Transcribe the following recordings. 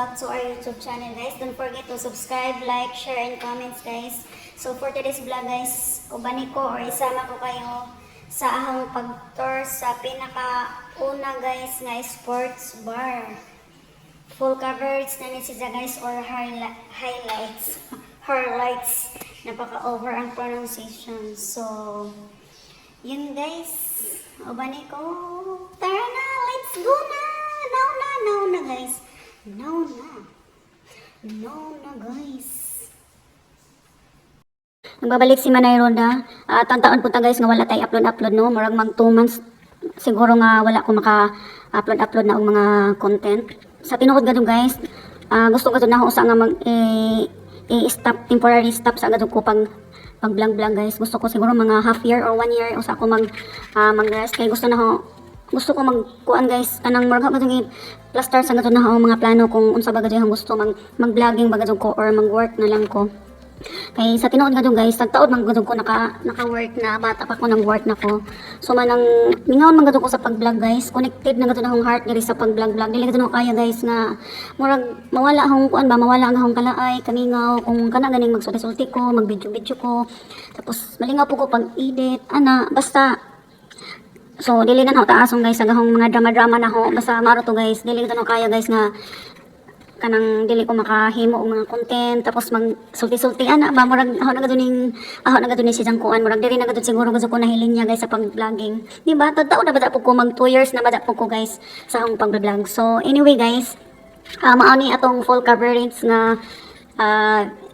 back to our YouTube channel, guys. Don't forget to subscribe, like, share, and comments, guys. So for today's vlog, guys, ubani ko or isama ko kayo sa ahong pag-tour sa pinaka-una, guys, nga sports bar. Full coverage na ni siya, guys, or highlights. Highlights. Napaka-over ang pronunciation. So, yun, guys. Ubani ko. Tara na, let's go na! Now na, guys. Now na, guys. Nagbabalik si Manay Roda. Taon-taon po ta, guys, nga wala tayo upload, no? Murag mag 2 months. Siguro nga wala ko maka-upload na og mga content. Sa tinuod gadto, guys, gusto ko na ako sa nga i-stop, temporary stop sa gadto ko pag-vlog, guys. Gusto ko siguro mga half year or 1 year usa ko mag-rest kay gusto ko magkuan, guys, kanang murag gadto plaster sa gadto na ako mga plano kung unsa ba gadto gusto mag-vlogging ba gadto ko or mag-work na lang ko. Kay sa tinuod gadto, guys, tagtaod man gadto ko naka-work na, bata pa ko nang work na ko. So manang mingaon man gadto ko sa pag-vlog, guys. Connected na gadto na akong heart diri sa pag-vlog. Dili gadto na kaya, guys, nga murag mawala akong kuan ba, mawala ang akong kalaay, kamingaw kung kana ganing magsulti-sulti ko, mag-video ko. Tapos malingaw po ko pag-edit, basta. So dili na ako taasong, guys, agahong mga drama na ho. Basta maro to, guys. Dili gadto na kaya, guys, nga kanang dili ko makahimo og mga content tapos mag sulti-sulti ba murag ako na gadto ni siyang kuan, murag diri na gadto siguro gusto ko nahiling niya, guys, sa pag-vlogging, di ba? Tao na ba po ko mag 2 years na ba po ko, guys, sa akong pag-vlog. So anyway, guys, mao ni atong full coverage nga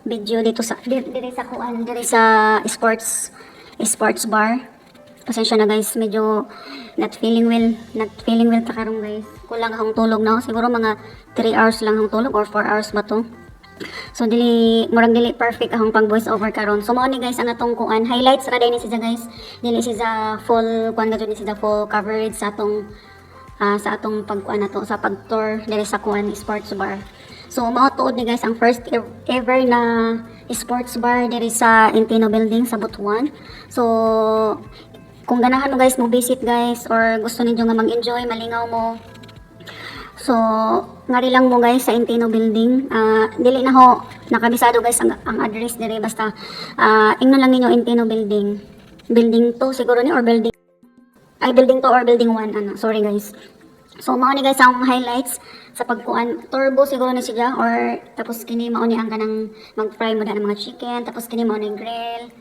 video dito sa diri sa kuan, diri sa sports bar. Pasensya na, guys, medyo not feeling well ta karon, guys. Kulang akong tulog na, siguro mga 3 hours lang akong tulog or 4 hours ba to. So murag dili perfect akong pag voice over karon. So mao ni, guys, ang atong kuan highlights ra din ni siya, guys. Dili siya full kuan gadto ni siya full coverage sa atong pagkuan nato sa pag-tour diri sa kuan sports bar. So mao tuod ni, guys, ang first ever na sports bar diri sa Intino Building sa Butuan. So kung ganahan mo, guys, mo visit, guys, or gusto ninyo nga mag-enjoy, malingaw mo. So, ngari lang mo, guys, sa Intino Building. Dili na ho nakabisado, guys, ang address dire, basta ingnon lang ninyo Intino Building. Building 2 siguro ni or building building 2 or building 1, sorry, guys. So mao ni, guys, ang highlights sa pagkuan. Turbo siguro ni siya, or tapos kini mao ni ang kanang mag-fry mo ng mga chicken, tapos kini mao ni grill.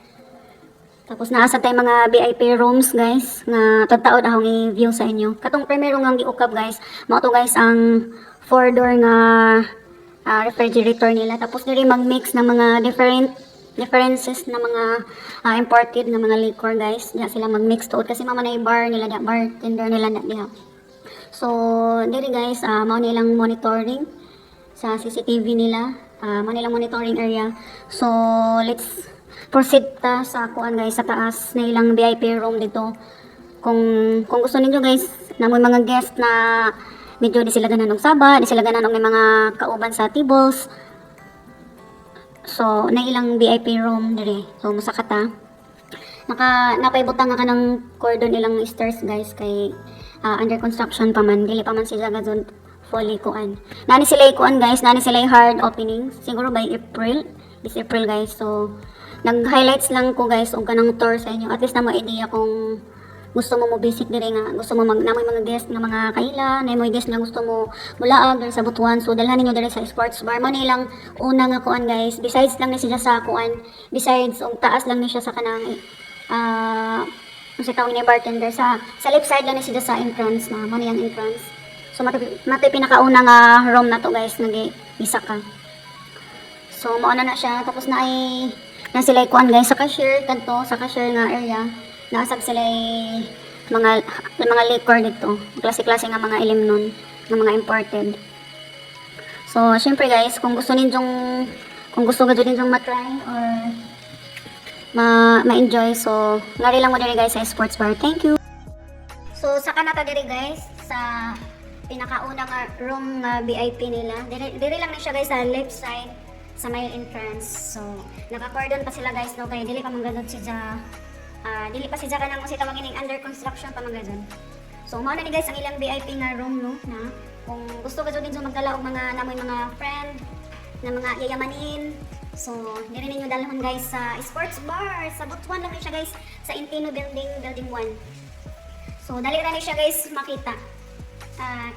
Tapos naasa tayong mga VIP rooms, guys, nga tataod akong i-view sa inyo. Katong primero nga giukab, guys, mao to, guys, ang 4-door nga refrigerator nila. Tapos diri mag-mix ng mga differences na mga imported na mga liquor, guys. Diya sila mag-mix tuod kasi mama na bar nila, bartender nila na diha. So diri, guys, mao nilang monitoring sa CCTV nila, mao nilang monitoring area. So let's proceed ta sa kuan, guys, sa taas na ilang VIP room dito. Kung gusto niyo, guys, na may mga guest na medyo di sila ganan og saba, di sila ganan og may mga kauban sa tables. So na ilang VIP room diri. So musakata. Napaibutang nga kanang cordon ilang stairs, guys, kay under construction pa man, dili pa man sila gadon fully kuan. Nani sila kuan, guys, nani sila hard opening siguro by this April, guys. So nag-highlights lang ko, guys, og kanang tour sa inyo. At least na mo idea kung gusto mo visit dire, nga gusto mo namoy mga guest nga mga kaila, na mga guest nga gusto mo mulaag diri sa Butuan. So dalhan ninyo diri sa sports bar. Mo nilang una nga kuan, guys. Besides lang ni siya sa kuan, besides og taas lang ni siya sa kanang sa tawag ni bartender, sa left side lang ni siya sa entrance, na mo niyang entrance. So matay pinakauna nga room na to, guys, nag-isa ka. So mao na siya, tapos na sila kuan, guys, sa cashier nga area. Naasag sila mga liquor dito, klase-klase nga mga ilimnon nga mga imported. So syempre, guys, kung gusto gadto ninyong ma-try or ma-enjoy, so ngari lang mo diri, guys, sa sports bar. Thank you. So sa kanata diri, guys, sa pinakauna nga room nga VIP nila, diri lang na siya, guys, sa left side sa may entrance. So naka-cordon pa sila, guys, no, kay dili pa manggadot siya dili pa siya kanang usita magining under construction pa manggadon. So mao na ni, guys, ang ilang VIP nga room, no, na kung gusto ka din so magdala og mga namoy mga friend na mga yayamanin. So, diri ninyo dalhon guys sa sports bar. Sa Butuan lang ni siya guys sa Intino Building 1. So, dali ra ni siya guys makita.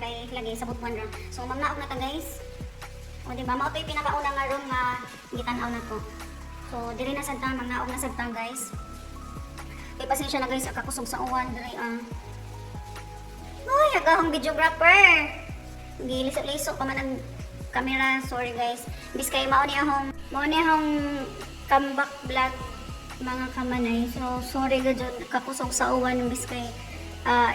Kay lagi sa Butuan ra. So, magnaog na ta guys. O di ba mao toy pinakauna nga room nga gitan-aw na to. So, diri na sad ta magnaog na sad ta guys. Kay pasensya na guys kakusog sa uwan diri Uy, agahong videographer. Gilisok-lisok pa man ang camera. Sorry guys. Bis kay mao ni akong comeback vlog mga kamanay. So sorry gajud kakusog sa uwan bis kay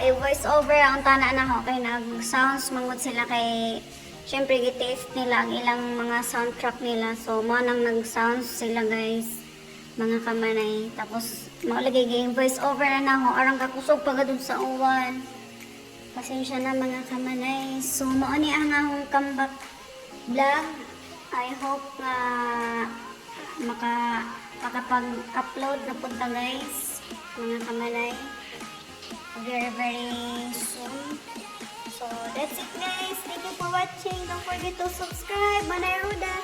i-voice over ang tana na ho kay nag-sounds mangod sila kay syempre gi-taste nila ang ilang mga soundtrack nila. So mo nang nag-sounds sila guys mga kamanay. Tapos mao lagi gi-voice over na ho arang kakusog pa gadud sa uwan. Pasensya na mga kamanay. So, mao ni ang akong comeback vlog. I hope na makapag-upload na punta guys. Mga kamanay. Very, very soon. So, that's it guys. Thank you for watching. Don't forget to subscribe. Manay Ruda.